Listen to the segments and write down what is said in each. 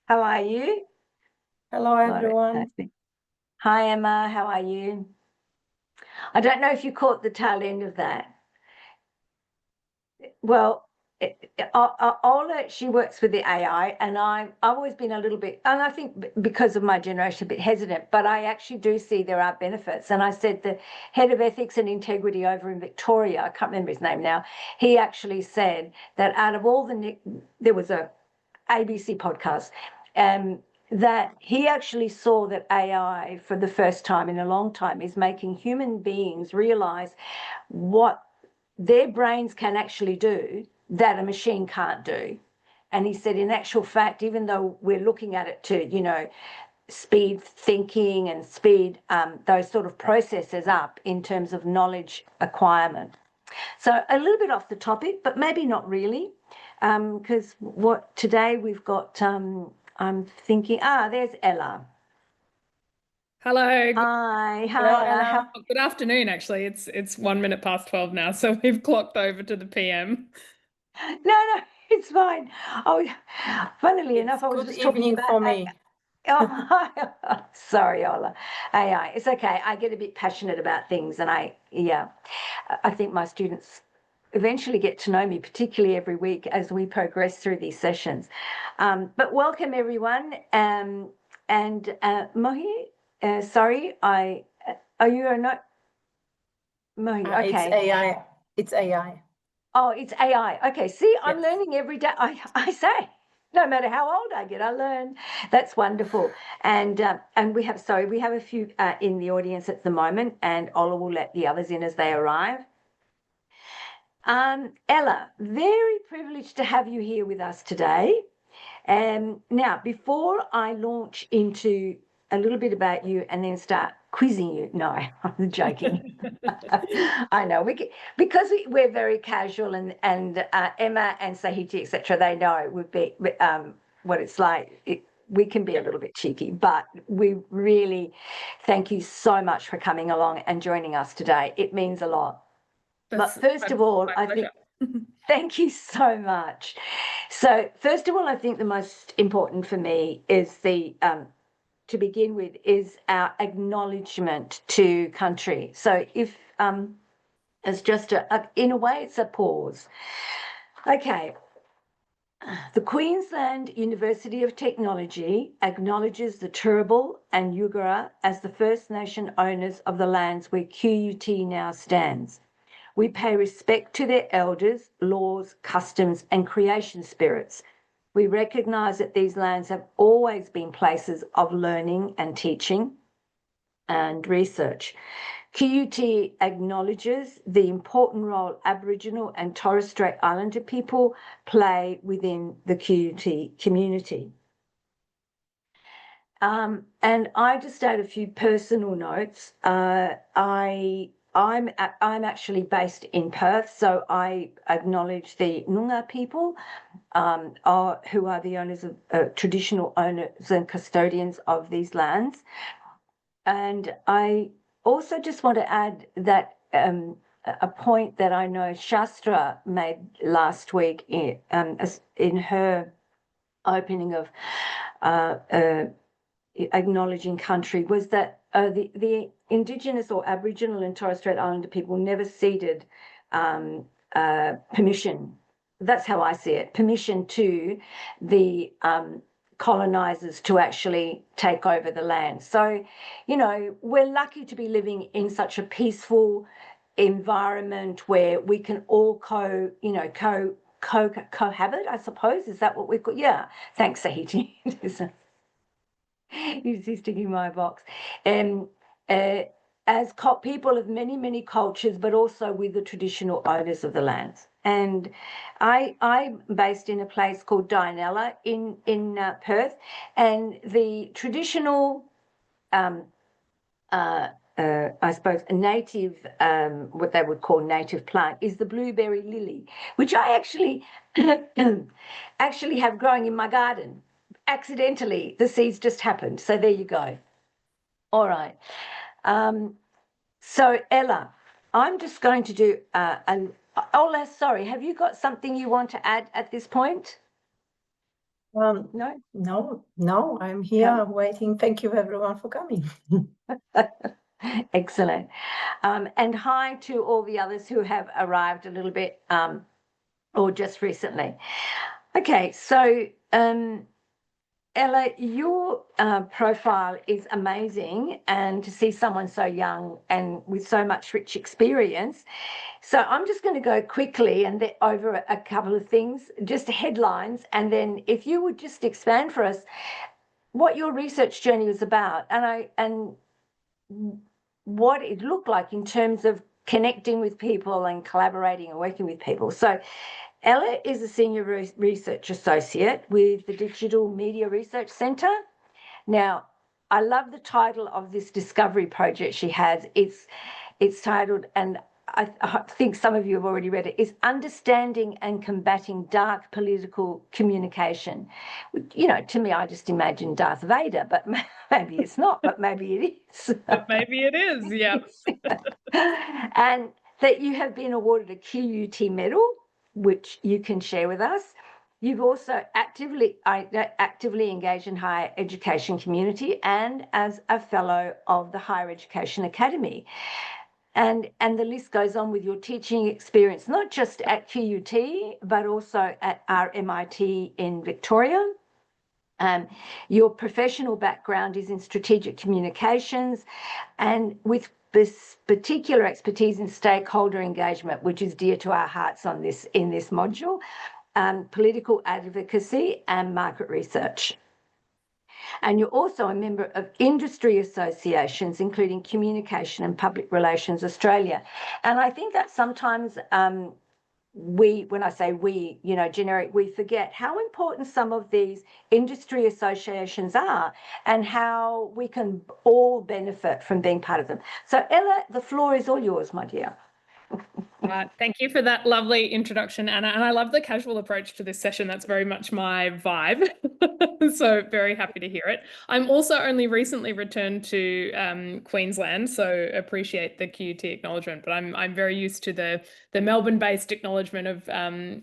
How are you? Hello, Got it. everyone. Perfect. Hi, Emma. How are you? I don't know if you caught the tail end of that. Well, Ola, she works with the AI, and I've always been a little bit, and I think because of my generation, a bit hesitant, but I actually do see there are benefits. And I said the head of ethics and integrity over in Victoria, I can't remember his name now, he actually said that out of all there was a ABC podcast, that he actually saw that AI for the first time in a long time is making human beings realize what their brains can actually do that a machine can't do. And he said, in actual fact, even though we're looking at it to, speed thinking and speed those sort of processes up in terms of knowledge acquirement. So a little bit off the topic, but maybe not really, because what today we've got. I'm thinking. There's Ella. Hello. Hello, Hi, Ella. Ella. Good afternoon, actually. It's 1 minute past 12 now, so we've clocked over to the PM. No, it's fine. Oh, funnily It's enough, I was good just talking evening about. for me. Sorry, Ola. AI. It's okay. I get a bit passionate about things, and I think my students eventually get to know me, particularly every week as we progress through these sessions. But welcome everyone. And Mohi, sorry, are you not Mohi? It's Okay. AI. It's AI. Oh, it's AI. Okay. See, I'm Yes. learning every day. I say, no matter how old I get, I learn. That's wonderful. And we have a few in the audience at the moment, and Ola will let the others in as they arrive. Ella, very privileged to have you here with us today. Now, before I launch into a little bit about you and then start quizzing you, no, I'm joking. I know because we're very casual, and Emma and Sahiti, etc. They know it would be what it's like. We can be a little bit cheeky, but we really thank you so much for coming along and joining us today. It means a lot. But That's first of all, my I pleasure. think thank you so much. So, first of all, I think the most important for me is to begin with, is our acknowledgement to country. So, if it's just in a way, it's a pause. Okay. The Queensland University of Technology acknowledges the Turrbal and Yugara as the First Nation owners of the lands where QUT now stands. We pay respect to their elders, laws, customs, and creation spirits. We recognise that these lands have always been places of learning and teaching and research. QUT acknowledges the important role Aboriginal and Torres Strait Islander people play within the QUT community. And I just add a few personal notes. I'm actually based in Perth, so I acknowledge the Noongar people, who are the owners of traditional owners and custodians of these lands. And I also just want to add that a point that I know Shastra made last week in her opening of acknowledging country was that the Indigenous or Aboriginal and Torres Strait Islander people never ceded permission. That's how I see it. Permission to the colonizers to actually take over the land. So, we're lucky to be living in such a peaceful environment where we can all cohabit, I suppose. Is that what we call? Yeah. Thanks, Sahiti. He's sticking my box. Um, uh, as people of many, many cultures, but also with the traditional owners of the lands. And I'm based in a place called Dianella in Perth, and the traditional, I suppose, a native, what they would call native plant is the blueberry lily, which I actually actually have growing in my garden. Accidentally, the seeds just happened. So there you go. All right. So Ella, I'm just going to do Ola, sorry, have you got something you want to add at this point? No? No, I'm here waiting. Thank you everyone for coming. Excellent. And hi to all the others who have arrived a little bit or just recently. Okay, so Ella, your profile is amazing, and to see someone so young and with so much rich experience. So I'm just going to go quickly and over a couple of things, just headlines, and then if you would just expand for us what your research journey was about, and what it looked like in terms of connecting with people and collaborating and working with people. So Ella is a senior research associate with the Digital Media Research Centre. Now, I love the title of this discovery project she has. It's titled, and I think some of you have already read it, is Understanding and Combating Dark Political Communication. You know, to me, I just imagine Darth Vader, but maybe it's not, but maybe it is. But maybe it is, yeah. And that you have been awarded a QUT medal, which you can share with us. You've also actively engaged in higher education community and as a fellow of the Higher Education Academy. And the list goes on with your teaching experience, not just at QUT, but also at our MIT in Victoria. Your professional background is in strategic communications and with this particular expertise in stakeholder engagement, which is dear to our hearts in this module, political advocacy and market research. And you're also a member of industry associations, including Communication and Public Relations Australia. And I think that sometimes when I say we, generic, we forget how important some of these industry associations are and how we can all benefit from being part of them. So Ella, the floor is all yours, my dear. Thank you for that lovely introduction, Anna. And I love the casual approach to this session. That's very much my vibe. So very happy to hear it. I'm also only recently returned to Queensland, so appreciate the QUT acknowledgement. But I'm very used to the Melbourne-based acknowledgement of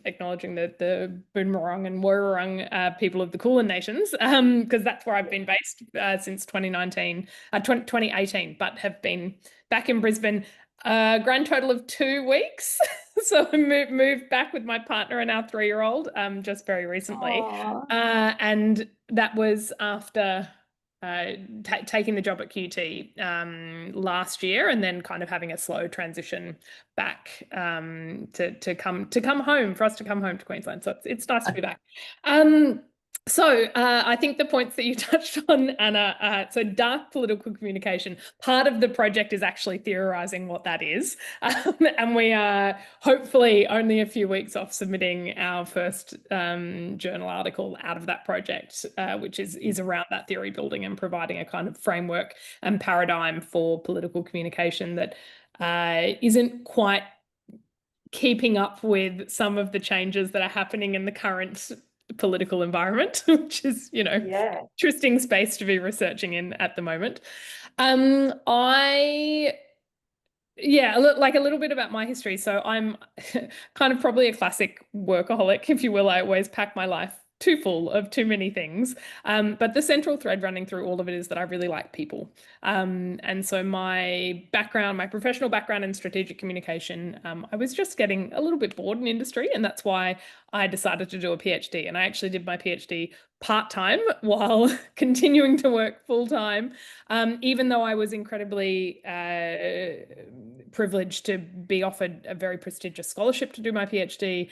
acknowledging the Boonwurrung and Wurrung people of the Kulin Nations, because that's where I've been based since 2018, but have been back in Brisbane a grand total of 2 weeks. So I moved back with my partner and our 3-year-old just very recently. And that was after taking the job at QT last year, and then kind of having a slow transition back to come home, for us to come home to Queensland. So it's nice to be back. So I think the points that you touched on, Anna, so dark political communication, part of the project is actually theorising what that is. And we are hopefully only a few weeks off submitting our first journal article out of that project, which is around that theory building and providing a kind of framework and paradigm for political communication that isn't quite keeping up with some of the changes that are happening in the current political environment, which is, interesting space to be researching in at the moment. Like a little bit about my history. So I'm kind of probably a classic workaholic, if you will. I always pack my life too full of too many things. But the central thread running through all of it is that I really like people. And so my professional background in strategic communication, I was just getting a little bit bored in industry, and that's why I decided to do a PhD. And I actually did my PhD part-time while continuing to work full-time, even though I was incredibly privileged to be offered a very prestigious scholarship to do my PhD.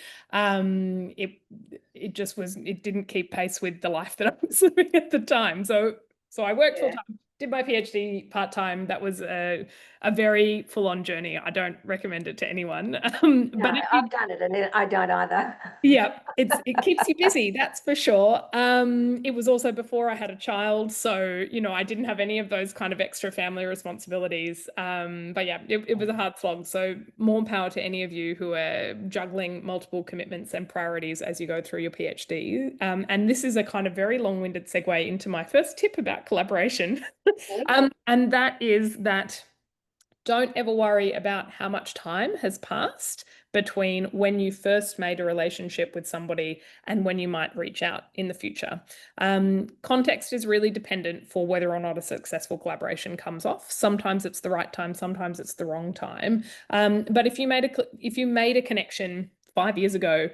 It didn't keep pace with the life that I was living at the time. So I worked full-time, did my PhD part-time. That was a very full-on journey. I don't recommend it to anyone. But I've done it, and I don't either. Yeah, it keeps you busy, that's for sure. It was also before I had a child, so I didn't have any of those kind of extra family responsibilities. But yeah, it was a hard slog. So more power to any of you who are juggling multiple commitments and priorities as you go through your PhD. And this is a kind of very long-winded segue into my first tip about collaboration. And that is that don't ever worry about how much time has passed between when you first made a relationship with somebody and when you might reach out in the future. Context is really dependent for whether or not a successful collaboration comes off. Sometimes it's the right time, sometimes it's the wrong time. But if you made a connection 5 years ago,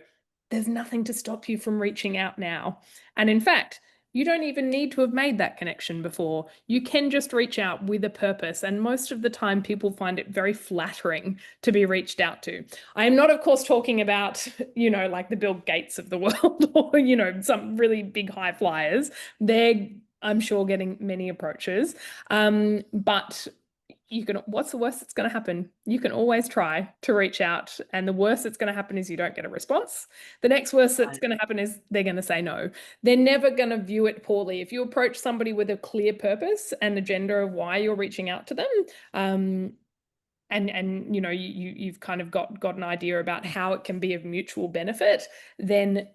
there's nothing to stop you from reaching out now. And in fact, you don't even need to have made that connection before. You can just reach out with a purpose. And most of the time, people find it very flattering to be reached out to. I am not, of course, talking about, like the Bill Gates of the world or, some really big high flyers. They're, I'm sure, getting many approaches. But what's the worst that's going to happen? You can always try to reach out, and the worst that's going to happen is you don't get a response. The next worst that's going to happen is they're going to say no. They're never going to view it poorly. If you approach somebody with a clear purpose and agenda of why you're reaching out to them, and you've kind of got an idea about how it can be of mutual benefit, then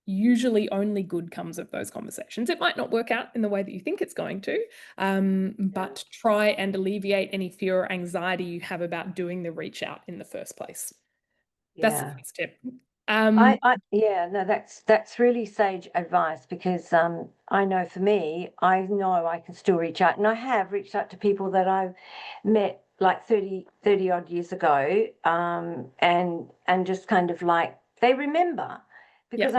usually only good comes of those conversations. It might not work out in the way that you think it's going to, but try and alleviate any fear or anxiety you have about doing the reach out in the first place. That's the first tip. That's really sage advice, because I know for me, I know I can still reach out, and I have reached out to people that I've met like 30 odd years ago, and just kind of like, they remember, because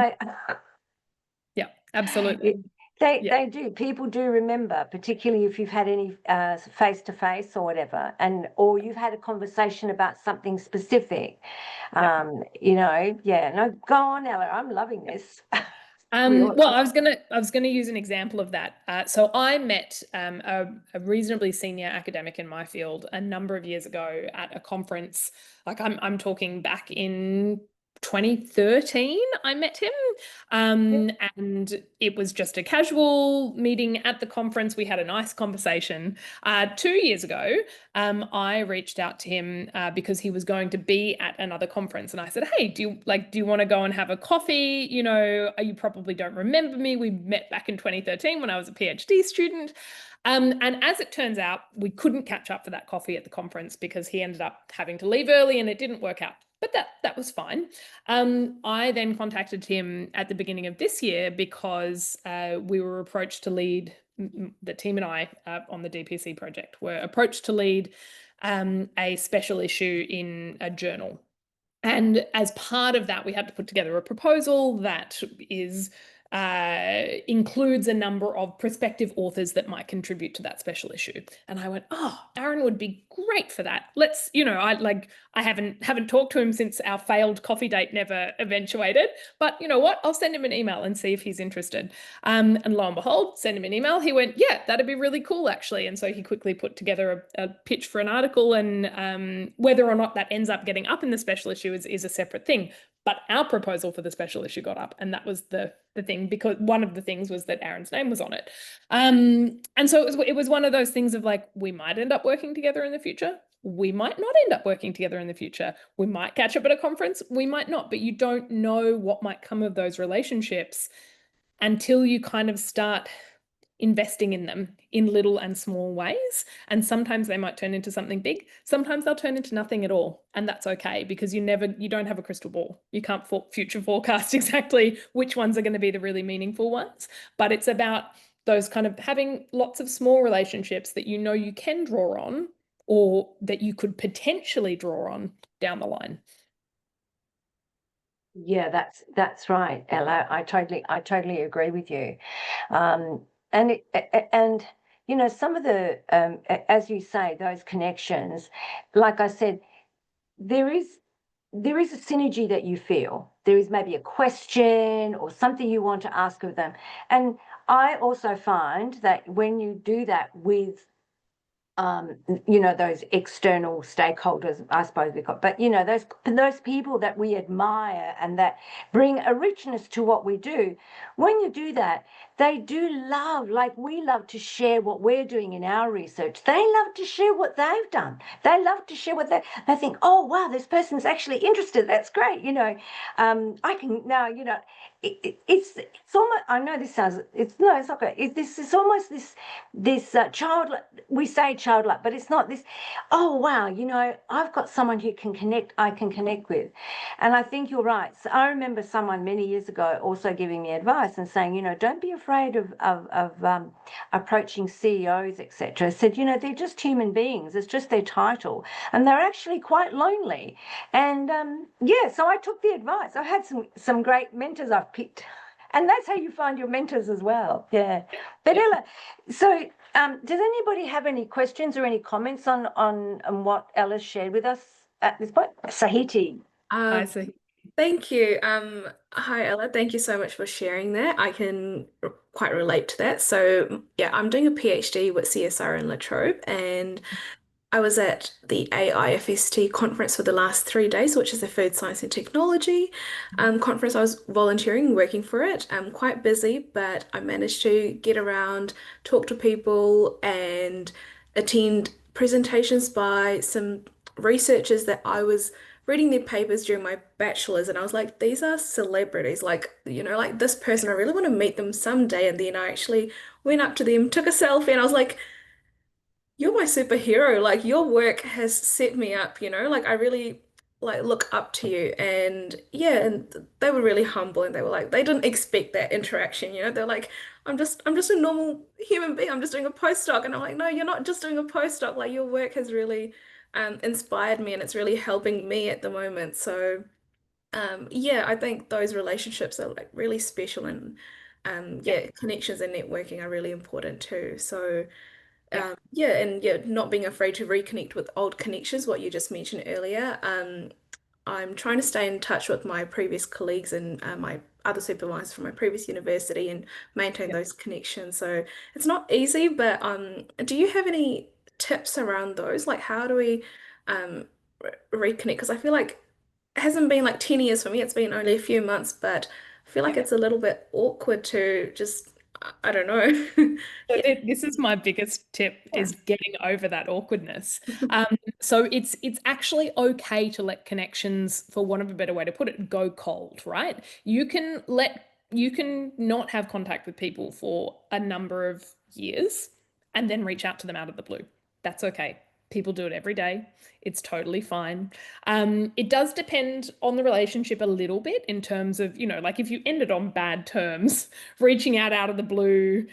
yeah, absolutely. They do. People do remember, particularly if you've had any face-to-face or whatever, or you've had a conversation about something specific. No, go on, Ella. I'm loving this. Well, I was gonna use an example of that. So I met a reasonably senior academic in my field a number of years ago at a conference. Like I'm talking back in 2013, I met him, and it was just a casual meeting at the conference. We had a nice conversation. 2 years ago, I reached out to him because he was going to be at another conference, and I said, "Hey, do you want to go and have a coffee? You probably don't remember me. We met back in 2013 when I was a PhD student." And as it turns out, we couldn't catch up for that coffee at the conference because he ended up having to leave early and it didn't work out. But that was fine. I then contacted him at the beginning of this year because we were approached to lead, the team and I on the DPC project were approached to lead a special issue in a journal. And as part of that, we had to put together a proposal that includes a number of prospective authors that might contribute to that special issue. And I went, "Oh, Aaron would be great for that. Let's, I haven't talked to him since our failed coffee date never eventuated, but you know what? I'll send him an email and see if he's interested." And lo and behold, send him an email. He went, "Yeah, that'd be really cool, actually." And so he quickly put together a pitch for an article, and whether or not that ends up getting up in the special issue is a separate thing. But our proposal for the special issue got up, and that was the thing, because one of the things was that Aaron's name was on it. And so it was one of those things of like, we might end up working together in the future. We might not end up working together in the future. We might catch up at a conference. We might not, but you don't know what might come of those relationships until you kind of start investing in them in little and small ways. And sometimes they might turn into something big. Sometimes they'll turn into nothing at all. And that's okay, because you don't have a crystal ball. You can't future forecast exactly which ones are going to be the really meaningful ones. But it's about those kind of having lots of small relationships that you can draw on, or that you could potentially draw on down the line. Yeah, that's right, Ella. I totally agree with you. And some of the, as you say, those connections, like I said, there is a synergy that you feel. There is maybe a question or something you want to ask of them. And I also find that when you do that with those external stakeholders, I suppose we got, but those people that we admire and that bring a richness to what we do. When you do that, they do love, like we love to share what we're doing in our research. They love to share what they've done. They love to share what they think, "Oh wow, this person's actually interested. That's great." I can now, it's almost, I know this sounds, it's no, it's not good. It's almost this childlike, we say childlike, but it's not this, oh wow, you know, I've got someone who I can connect with. And I think you're right. So I remember someone many years ago also giving me advice and saying, you know, don't be afraid of approaching CEOs, etc. Said, you know, they're just human beings. It's just their title, and they're actually quite lonely. And yeah, so I took the advice. I've had some great mentors I've picked, and that's how you find your mentors as well. Yeah, but Ella, so does anybody have any questions or any comments on what Ella shared with us at this point? Sahiti. I Um, see. Thank you. Hi Ella, thank you so much for sharing that. I can quite relate to that. So yeah, I'm doing a PhD with CSR in La Trobe, and I was at the AIFST conference for the last 3 days, which is the Food Science and Technology conference. I was volunteering, working for it. I'm quite busy, but I managed to get around, talk to people, and attend presentations by some researchers that I was reading their papers during my bachelor's, and I was like, these are celebrities. Like, you know, like this person, I really want to meet them someday. And then I actually went up to them, took a selfie, and I was like, you're my superhero. Like your work has set me up, you know, like I really like look up to you. And yeah, and they were really humble, and they were like, they didn't expect that interaction, you know. They're like, I'm just a normal human being. I'm just doing a postdoc. And I'm like, no, you're not just doing a postdoc. Like your work has really inspired me, and it's really helping me at the moment. So yeah, I think those relationships are like really special, and Yeah. yeah, connections and networking are really important too. So Yeah. yeah, and yeah, not being afraid to reconnect with old connections, what you just mentioned earlier. I'm trying to stay in touch with my previous colleagues and my other supervisors from my previous university and maintain Yeah. those connections. So it's not easy, but do you have any tips around those? Like, how do we reconnect? Because I feel like it hasn't been like 10 years for me, it's been only a few months, but I feel like Yeah. it's a little bit awkward to just, I don't know. So Yeah. this is my biggest tip Yeah. is getting over that awkwardness. So it's actually okay to let connections, for want of a better way to put it, go cold, right? You can not have contact with people for a number of years and then reach out to them out of the blue. That's okay. People do it every day. It's totally fine. It does depend on the relationship a little bit in terms of, you know, like if you ended on bad terms, reaching out of the blue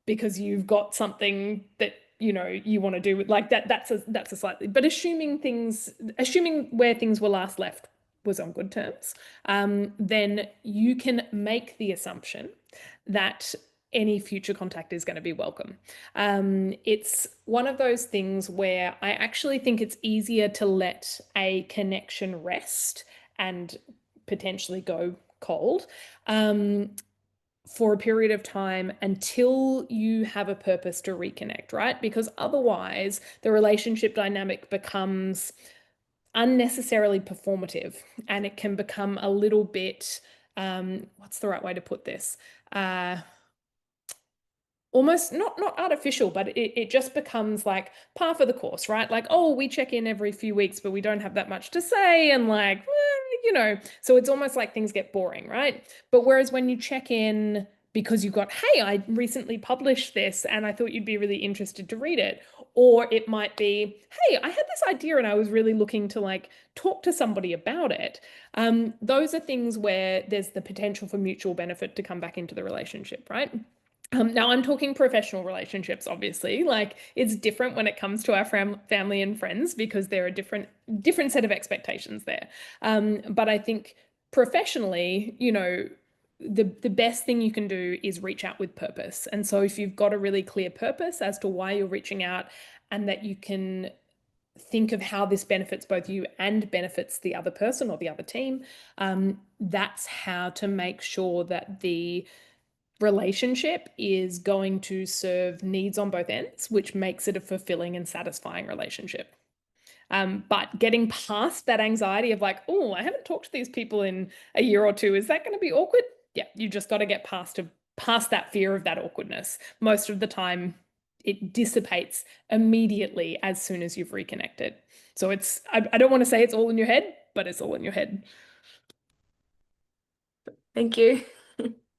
because you've got something that you know you want to do with like that, that's a slightly, but assuming where things were last left was on good terms, then you can make the assumption that any future contact is going to be welcome. It's one of those things where I actually think it's easier to let a connection rest and potentially go cold for a period of time until you have a purpose to reconnect, right? Because otherwise, the relationship dynamic becomes unnecessarily performative, and it can become a little bit, what's the right way to put this? Almost not artificial, but it just becomes like par for the course, right? Like, oh, we check in every few weeks, but we don't have that much to say, and like, you know, so it's almost like things get boring, right? But whereas when you check in because you got, hey, I recently published this and I thought you'd be really interested to read it, or it might be, hey, I had this idea and I was really looking to like talk to somebody about it. Those are things where there's the potential for mutual benefit to come back into the relationship, right? Now I'm talking professional relationships, obviously. Like it's different when it comes to our family and friends because there are different set of expectations there. But I think professionally, you know, the best thing you can do is reach out with purpose. And so if you've got a really clear purpose as to why you're reaching out, and that you can think of how this benefits both you and benefits the other person or the other team, that's how to make sure that the relationship is going to serve needs on both ends, which makes it a fulfilling and satisfying relationship. But getting past that anxiety of like, oh, I haven't talked to these people in a year or two, is that going to be awkward? Yeah, you just got to get past that fear of that awkwardness. Most of the time, it dissipates immediately as soon as you've reconnected. So I don't want to say it's all in your head, but it's all in your head. Thank you.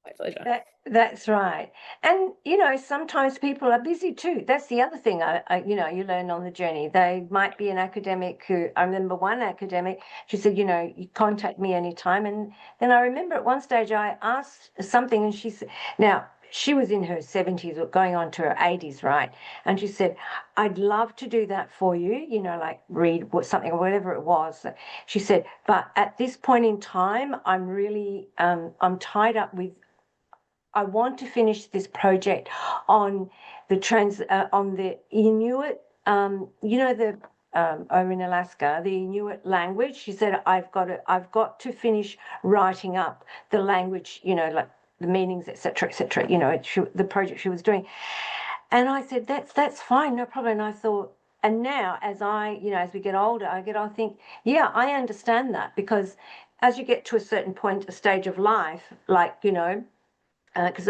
My pleasure. That's right. And, sometimes people are busy too. That's the other thing you learn on the journey. They might be an academic I remember one academic, she said, you contact me anytime. And then I remember at one stage I asked something and she said, now she was in her 70s or going on to her 80s, right? And she said, I'd love to do that for you, like read something or whatever it was. She said, but at this point in time, I'm really, I'm tied up with, I want to finish this project on on the Inuit, over in Alaska, the Inuit language. She said, I've got to finish writing up the language, like the meanings, etc., etc. The project she was doing. And I said, that's fine, no problem. And I thought, and now as we get older, I think, yeah, I understand that, because as you get to a certain point, a stage of life, like, because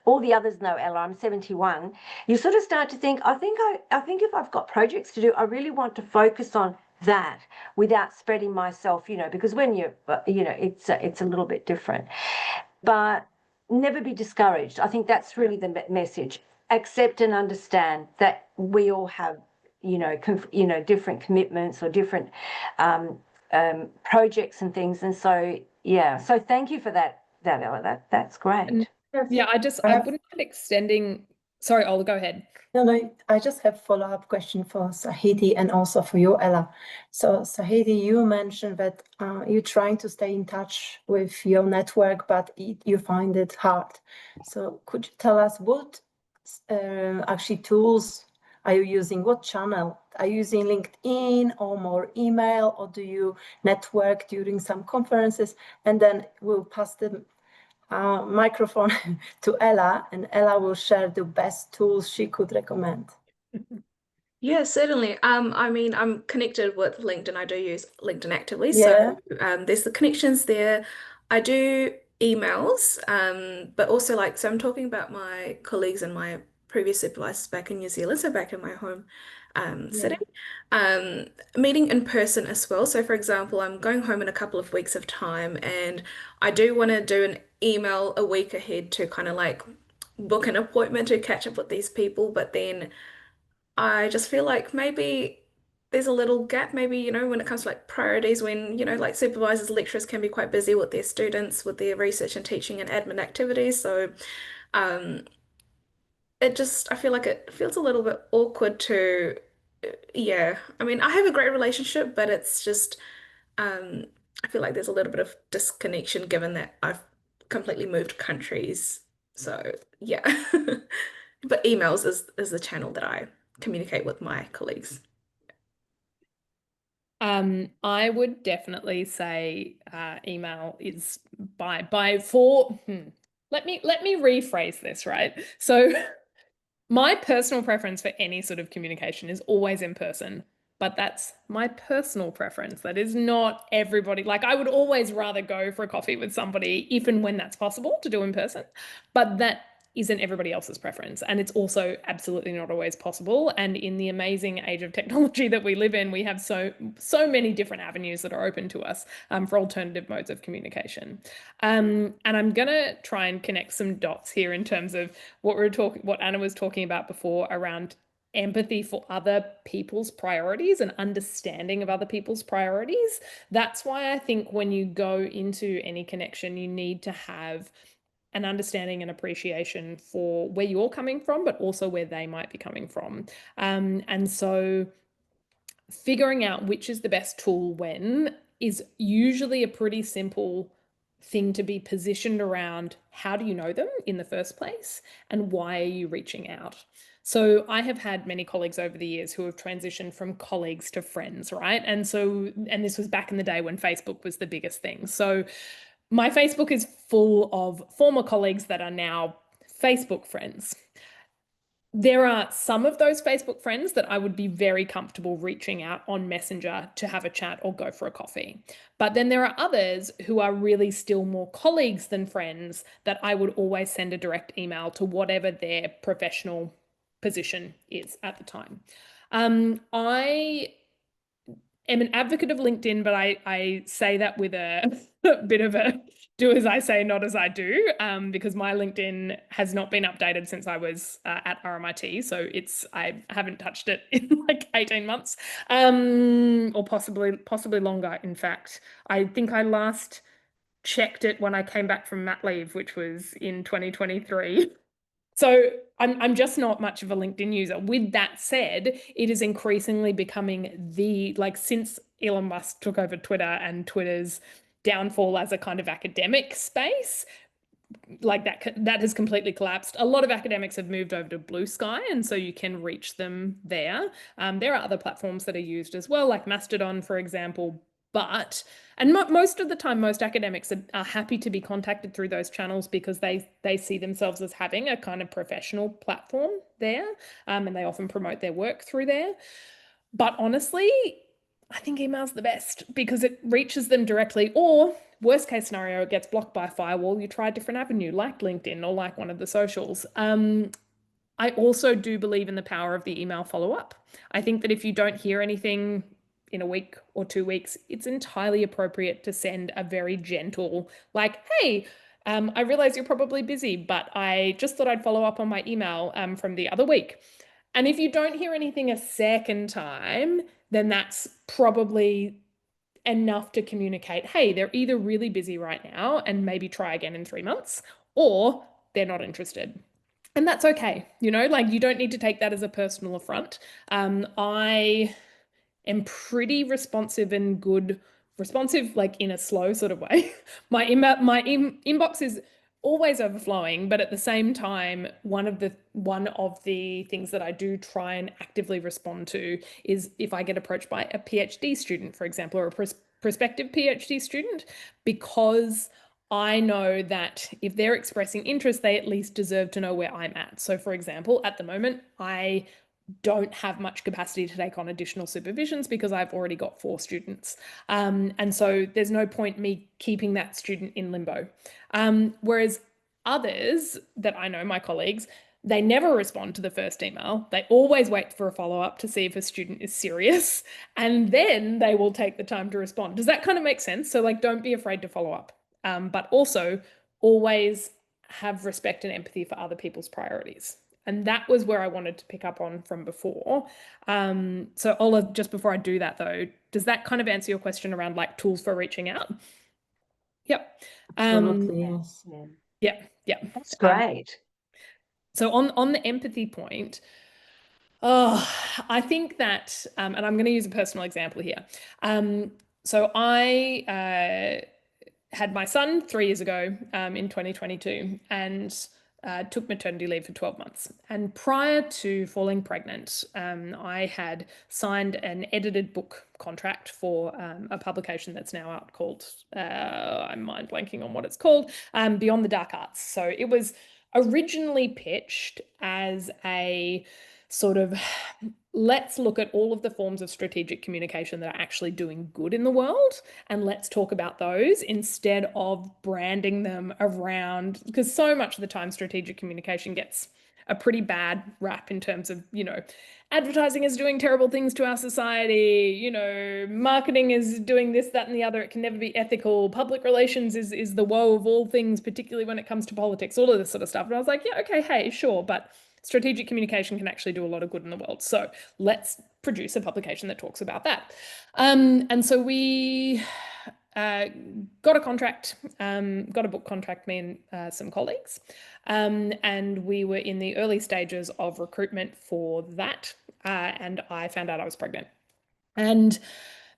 all the others know, Ella, I'm 71. You sort of start to think, I think if I've got projects to do, I really want to focus on that without spreading myself, because when it's a little bit different. But never be discouraged. I think that's really the message. Accept and understand that we all have, different commitments or different projects and things, and so yeah. So thank you for that, Ella. That's great. Yeah, I wouldn't mind extending. Sorry, Ola, go ahead. No, I just have follow-up question for Sahidi and also for you, Ella. So Sahidi, you mentioned that you're trying to stay in touch with your network, but you find it hard. So could you tell us what actually tools are you using? What channel? Are you using LinkedIn or more email, or do you network during some conferences? And then we'll pass the microphone to Ella, and Ella will share the best tools she could recommend. Yeah, certainly. I mean, I'm connected with LinkedIn. I do use LinkedIn actively. Yeah. So there's the connections there. I do emails, but also so I'm talking about my colleagues and my previous supervisors back in New Zealand, so back in my home city. Meeting in person as well. So for example, I'm going home in a couple of weeks of time, and I do want to do an email a week ahead to kind of book an appointment to catch up with these people, but then I just feel like maybe there's a little gap, maybe, when it comes to priorities, when, supervisors, lecturers can be quite busy with their students, with their research and teaching and admin activities. So um, I feel like it feels a little bit awkward to, yeah. I mean, I have a great relationship, but it's just, I feel like there's a little bit of disconnection given that I've completely moved countries. So yeah. But emails is the channel that I communicate with my colleagues. I would definitely say email is let me rephrase this, right? So my personal preference for any sort of communication is always in person, but that's my personal preference. That is not everybody. I would always rather go for a coffee with somebody if and when that's possible to do in person, but that isn't everybody else's preference. And it's also absolutely not always possible. And in the amazing age of technology that we live in, we have so many different avenues that are open to us for alternative modes of communication. And I'm going to try and connect some dots here in terms of what Anna was talking about before around empathy for other people's priorities and understanding of other people's priorities. That's why I think when you go into any connection, you need to have an understanding and appreciation for where you're coming from, but also where they might be coming from. And so figuring out which is the best tool when is usually a pretty simple thing to be positioned around. How do you know them in the first place, and why are you reaching out? So I have had many colleagues over the years who have transitioned from colleagues to friends, right? And this was back in the day when Facebook was the biggest thing. So my Facebook is full of former colleagues that are now Facebook friends. There are some of those Facebook friends that I would be very comfortable reaching out on Messenger to have a chat or go for a coffee. But then there are others who are really still more colleagues than friends that I would always send a direct email to whatever their professional position is at the time. I am an advocate of LinkedIn, but I say that with a bit of a do as I say, not as I do, because my LinkedIn has not been updated since I was at RMIT. So I haven't touched it in like 18 months, or possibly longer. In fact, I think I last checked it when I came back from mat leave, which was in 2023. So I'm just not much of a LinkedIn user. With that said, it is increasingly becoming since Elon Musk took over Twitter and Twitter's downfall as a kind of academic space, like that has completely collapsed. A lot of academics have moved over to Blue Sky, and so you can reach them there. There are other platforms that are used as well, like Mastodon, for example. Most of the time, most academics are happy to be contacted through those channels because they see themselves as having a kind of professional platform there, and they often promote their work through there. But honestly, I think email's the best because it reaches them directly, or worst case scenario, it gets blocked by a firewall. You try a different avenue like LinkedIn or like one of the socials. I also do believe in the power of the email follow-up. I think that if you don't hear anything in a week or 2 weeks, it's entirely appropriate to send a very gentle, like, hey, I realize you're probably busy, but I just thought I'd follow up on my email from the other week. And if you don't hear anything a second time, then that's probably enough to communicate, hey, they're either really busy right now and maybe try again in 3 months, or they're not interested. And that's okay. Like you don't need to take that as a personal affront. I am pretty responsive and responsive, like in a slow sort of way. My inbox is always overflowing, but at the same time, one of the things that I do try and actively respond to is if I get approached by a PhD student, for example, or a prospective PhD student, because I know that if they're expressing interest, they at least deserve to know where I'm at. So for example, at the moment, I don't have much capacity to take on additional supervisions because I've already got 4 students. And so there's no point me keeping that student in limbo. Whereas others that I know, my colleagues, they never respond to the first email. They always wait for a follow-up to see if a student is serious, and then they will take the time to respond. Does that kind of make sense? So like, don't be afraid to follow up, but also always have respect and empathy for other people's priorities. And that was where I wanted to pick up on from before. So Ola, just before I do that though, does that kind of answer your question around like tools for reaching out? Yep. Absolutely, yes. Yeah. That's great. So on the empathy point, I think that, and I'm going to use a personal example here. So I had my son 3 years ago in 2022, and took maternity leave for 12 months. And prior to falling pregnant, I had signed an edited book contract for a publication that's now out called, I'm mind blanking on what it's called, Beyond the Dark Arts. So it was originally pitched as a sort of, let's look at all of the forms of strategic communication that are actually doing good in the world, and let's talk about those instead of branding them around, because so much of the time strategic communication gets a pretty bad rap in terms of, advertising is doing terrible things to our society, marketing is doing this, that, and the other. It can never be ethical. Public relations is the woe of all things, particularly when it comes to politics, all of this sort of stuff. And I was like, yeah, okay, hey, sure, but strategic communication can actually do a lot of good in the world. So let's produce a publication that talks about that. And so we got a contract, got a book contract, me and some colleagues. And we were in the early stages of recruitment for that. And I found out I was pregnant. And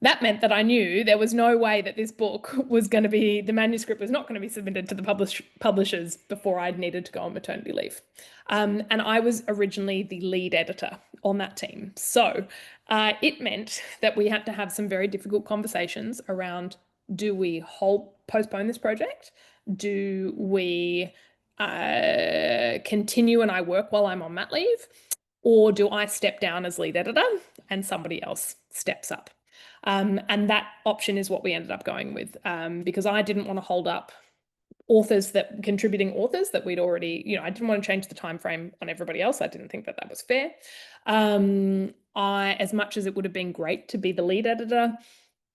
that meant that I knew there was no way that this book was going to be, the manuscript was not going to be submitted to the publishers before I'd needed to go on maternity leave. And I was originally the lead editor on that team. So it meant that we had to have some very difficult conversations around, do we postpone this project? Do we continue and I work while I'm on mat leave? Or do I step down as lead editor and somebody else steps up? And that option is what we ended up going with, because I didn't want to hold up contributing authors that we'd already, I didn't want to change the time frame on everybody else. I didn't think that was fair. As much as it would have been great to be the lead editor,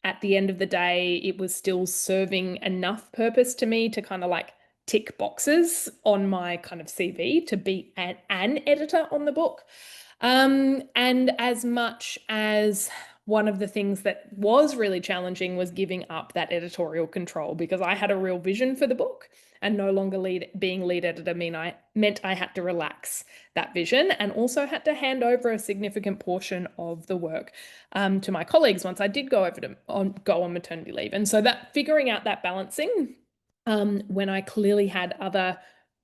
at the end of the day, it was still serving enough purpose to me to kind of like tick boxes on my kind of CV to be an editor on the book. And as much as one of the things that was really challenging was giving up that editorial control, because I had a real vision for the book, and no longer being lead editor meant I had to relax that vision, and also had to hand over a significant portion of the work to my colleagues once I did go on maternity leave. And so that figuring out that balancing when I clearly had other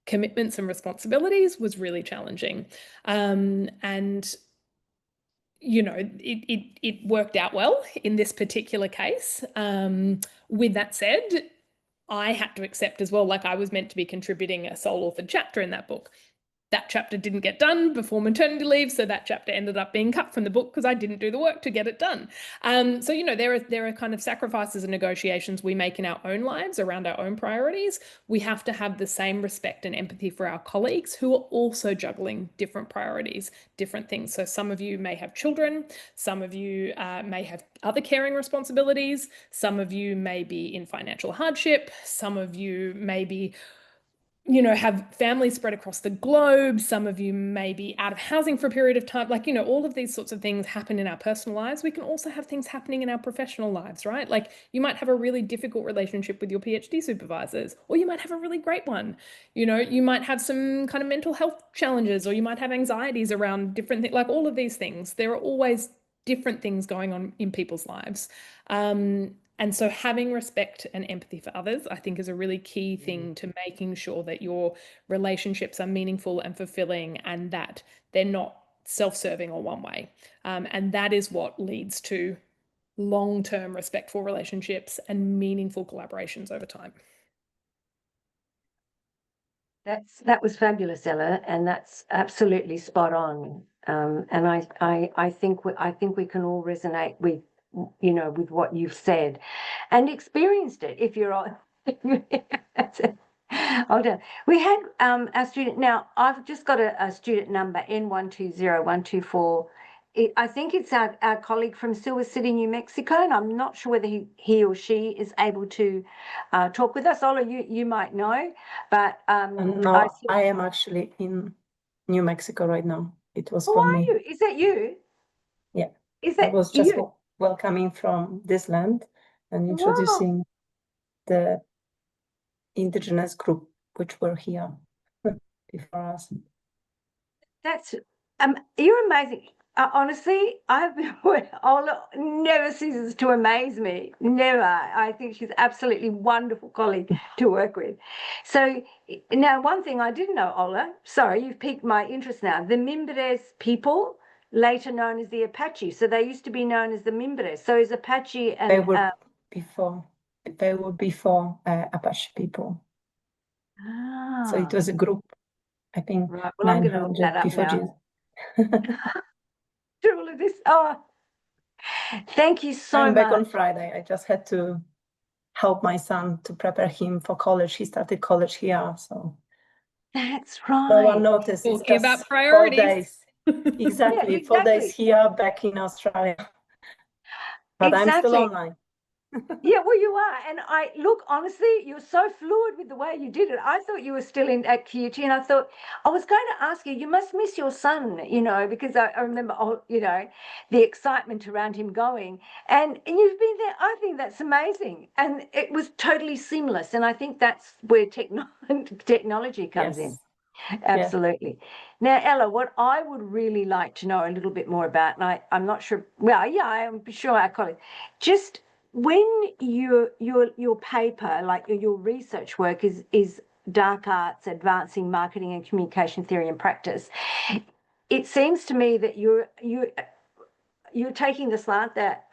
commitments and responsibilities was really challenging. And you know, it worked out well in this particular case. With that said, I had to accept as well, like I was meant to be contributing a sole authored chapter in that book. That chapter didn't get done before maternity leave, so that chapter ended up being cut from the book because I didn't do the work to get it done. So, you know, there are kind of sacrifices and negotiations we make in our own lives around our own priorities. We have to have the same respect and empathy for our colleagues who are also juggling different priorities, different things. So some of you may have children, some of you may have other caring responsibilities, some of you may be in financial hardship, some of you may be, you know, have families spread across the globe. Some of you may be out of housing for a period of time. Like, you know, all of these sorts of things happen in our personal lives. We can also have things happening in our professional lives, right? Like you might have a really difficult relationship with your PhD supervisors, or you might have a really great one. You know, you might have some kind of mental health challenges, or you might have anxieties around different things, like all of these things. There are always different things going on in people's lives. And so having respect and empathy for others, I think, is a really key thing to making sure that your relationships are meaningful and fulfilling, and that they're not self-serving or one way. And that is what leads to long-term respectful relationships and meaningful collaborations over time. That was fabulous, Ella, and that's absolutely spot on. And I think we can all resonate with, you know, with what you've said and experienced it. If you're on, hold on. We had our student. Now I've just got a student number N120124. I think it's our colleague from Silver City, New Mexico, and I'm not sure whether he or she is able to talk with us. Ola, you might know, but No, I am actually in New Mexico right now. It was who from are me. you? Is that you? Yeah. Is I that was just you? welcoming from this land and Wow, introducing the indigenous group which were here before us. that's you're amazing. Honestly, I've been Ola never ceases to amaze me. Never. I think she's absolutely wonderful colleague to work with. So now, one thing I didn't know, Ola. Sorry, you've piqued my interest now. The Mimbres people, later known as the Apache. So they used to be known as the Mimbres. So is Apache and They were before Apache people. So it was a group, I think, right. Well, I'm going to look that 900 up before now. Jesus. Through all of this. Oh, thank you so I'm back much. on Friday. I just had to help my son to prepare him for college. He started college here, so That's no one right. noticed. It's Talking just about 4 priorities. days. Exactly, Yeah, 4 days exactly. here, back in Australia. But I'm still Exactly. online. Yeah, well, you are. And I look, honestly, you're so fluid with the way you did it. I thought you were still in at QT, and I thought I was going to ask you, you must miss your son, you know, because I remember, you know, the excitement around him going. And you've been there. I think that's amazing. And it was totally seamless. And I think that's where technology comes in. Yes. Absolutely. Now, Ella, what I would really like to know a little bit more about, and I'm not sure, well, yeah, I'm sure our colleagues, just when your paper, like your research work is dark arts, advancing marketing and communication theory and practice, it seems to me that you're taking the slant that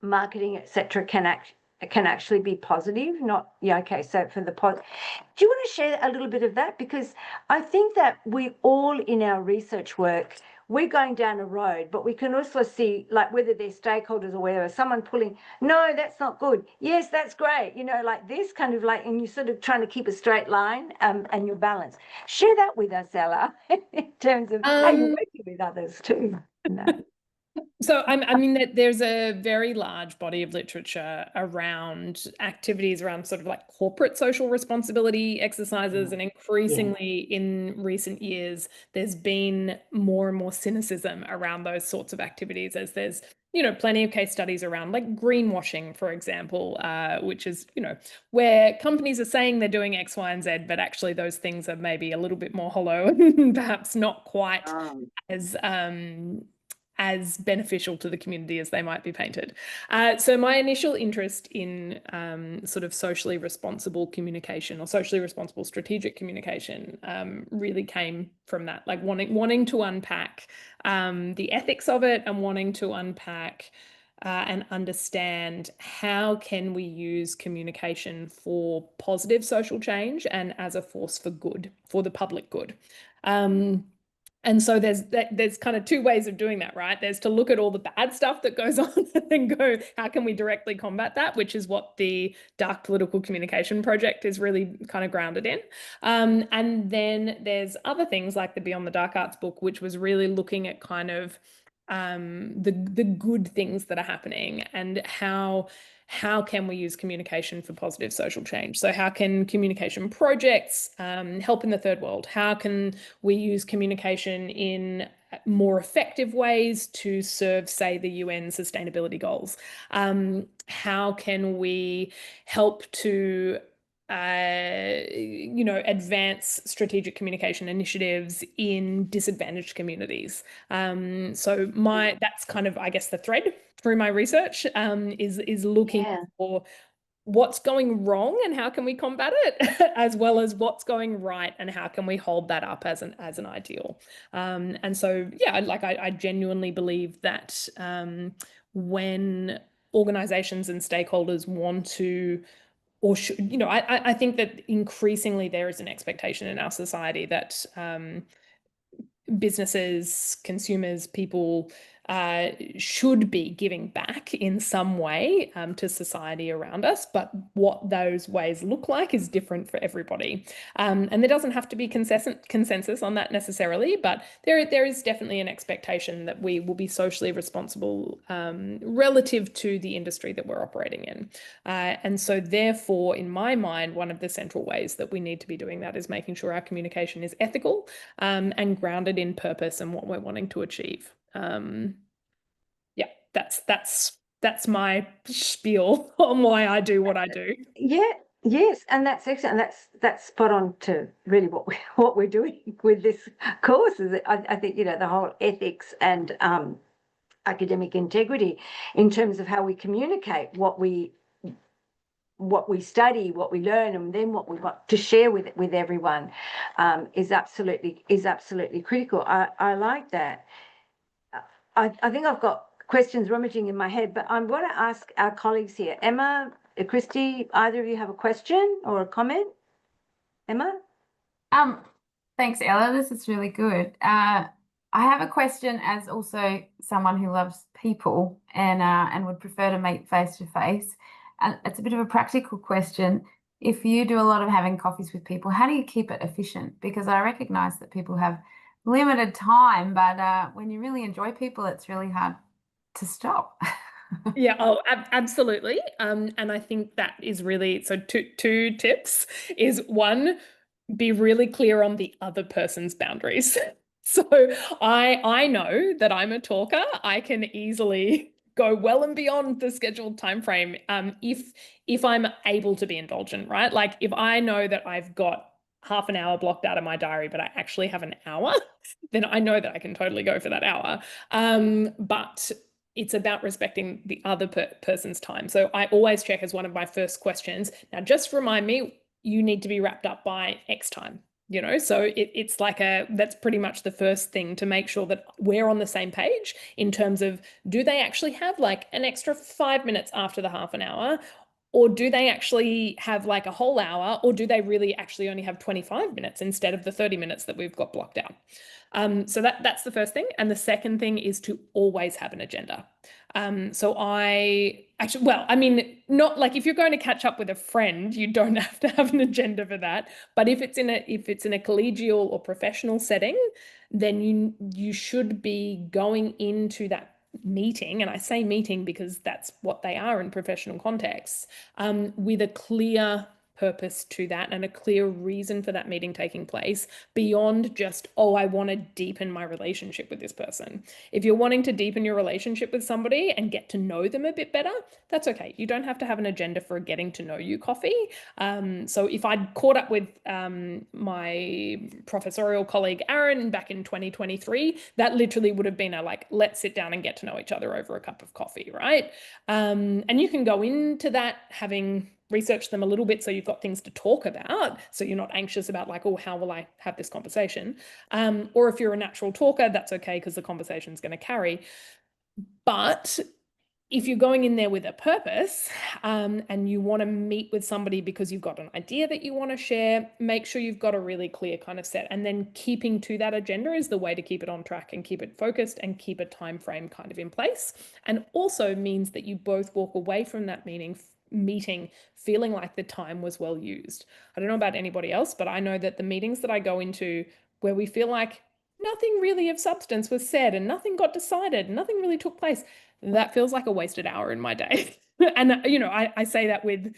marketing, etc., can actually be positive, not, yeah, okay, so for the do you want to share a little bit of that? Because I think that we all in our research work, we're going down a road, but we can also see, like, whether they're stakeholders or whatever, someone pulling, no, that's not good, yes, that's great, you know, like this kind of, like, and you're sort of trying to keep a straight line and your balance. Share that with us, Ella, in terms of how you're working with others too. No. So I mean that there's a very large body of literature around activities around sort of like corporate social responsibility exercises, and increasingly in recent years, there's been more and more cynicism around those sorts of activities, as there's, you know, plenty of case studies around like greenwashing, for example, which is, you know, where companies are saying they're doing X, Y, and Z, but actually those things are maybe a little bit more hollow and perhaps not quite as beneficial to the community as they might be painted. So my initial interest in sort of socially responsible communication or socially responsible strategic communication really came from that, like wanting to unpack the ethics of it, and wanting to unpack and understand how can we use communication for positive social change and as a force for good, for the public good. And so there's kind of two ways of doing that, right? There's to look at all the bad stuff that goes on and then go, how can we directly combat that? Which is what the Dark Political Communication Project is really kind of grounded in. And then there's other things like the Beyond the Dark Arts book, which was really looking at kind of the good things that are happening, and how can we use communication for positive social change? So how can communication projects help in the third world? How can we use communication in more effective ways to serve, say, the UN sustainability goals? How can we help to you know, advance strategic communication initiatives in disadvantaged communities? So that's kind of, I guess, the thread through my research is looking for what's going wrong and how can we combat it, as well as what's going right and how can we hold that up as an ideal. And so, yeah, like I genuinely believe that when organizations and stakeholders want to, or should, you know, I think that increasingly there is an expectation in our society that businesses, consumers, people should be giving back in some way to society around us, but what those ways look like is different for everybody. And there doesn't have to be consensus on that necessarily, but there is definitely an expectation that we will be socially responsible relative to the industry that we're operating in. And so therefore, in my mind, one of the central ways that we need to be doing that is making sure our communication is ethical and grounded in purpose and what we're wanting to achieve. Yeah, that's my spiel on why I do what I do. Yeah, yes, and that's excellent. That's spot on to really what we're doing with this course. Is I think, you know, the whole ethics and academic integrity in terms of how we communicate what we study, what we learn, and then what we want to share with everyone is absolutely critical. I like that. I think I've got questions rummaging in my head, but I'm going to ask our colleagues here. Emma, Christy, either of you have a question or a comment? Emma? Thanks, Ella. This is really good. I have a question as also someone who loves people and would prefer to meet face to face. And it's a bit of a practical question. If you do a lot of having coffees with people, how do you keep it efficient? Because I recognize that people have limited time, but when you really enjoy people, it's really hard to stop. Yeah, absolutely. And I think that is really, so two tips is, one, be really clear on the other person's boundaries. So I know that I'm a talker. I can easily go well and beyond the scheduled time frame if I'm able to be indulgent, right? Like if I know that I've got half an hour blocked out of my diary, but I actually have an hour, then I know that I can totally go for that hour. But it's about respecting the other person's time. So I always check as one of my first questions, now just remind me, you need to be wrapped up by X time, you know? So it's like that's pretty much the first thing, to make sure that we're on the same page in terms of, do they actually have like an extra 5 minutes after the half an hour? Or do they actually have like a whole hour? Or do they really actually only have 25 minutes instead of the 30 minutes that we've got blocked out? So that's the first thing. And the second thing is to always have an agenda. So I mean, not like if you're going to catch up with a friend, you don't have to have an agenda for that. But if it's in a collegial or professional setting, then you should be going into that meeting, and I say meeting because that's what they are in professional contexts, with a clear purpose to that and a clear reason for that meeting taking place beyond just, oh, I want to deepen my relationship with this person. If you're wanting to deepen your relationship with somebody and get to know them a bit better, that's okay. You don't have to have an agenda for a getting to know you coffee. So if I'd caught up with my professorial colleague Aaron back in 2023, that literally would have been a like, let's sit down and get to know each other over a cup of coffee, right? And you can go into that having research them a little bit so you've got things to talk about, so you're not anxious about like, oh, how will I have this conversation? Or if you're a natural talker, that's okay because the conversation's going to carry. But if you're going in there with a purpose, and you want to meet with somebody because you've got an idea that you want to share, make sure you've got a really clear kind of set, and then keeping to that agenda is the way to keep it on track and keep it focused and keep a time frame kind of in place. And also means that you both walk away from that meeting feeling like the time was well used. I don't know about anybody else, but I know that the meetings that I go into where we feel like nothing really of substance was said and nothing got decided, nothing really took place, that feels like a wasted hour in my day. And, I say that with,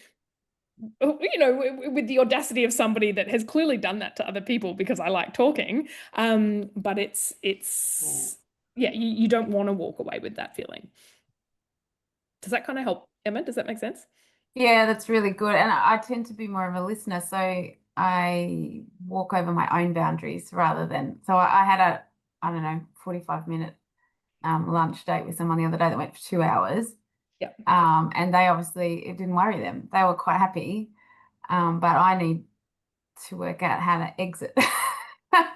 with the audacity of somebody that has clearly done that to other people because I like talking. But you don't want to walk away with that feeling. Does that kind of help, Emma? Does that make sense? Yeah, that's really good. And I tend to be more of a listener, so I walk over my own boundaries rather than. So I had a, I don't know, 45-minute lunch date with someone the other day that went for 2 hours. Yeah. And they obviously, it didn't worry them. They were quite happy. But I need to work out how to exit.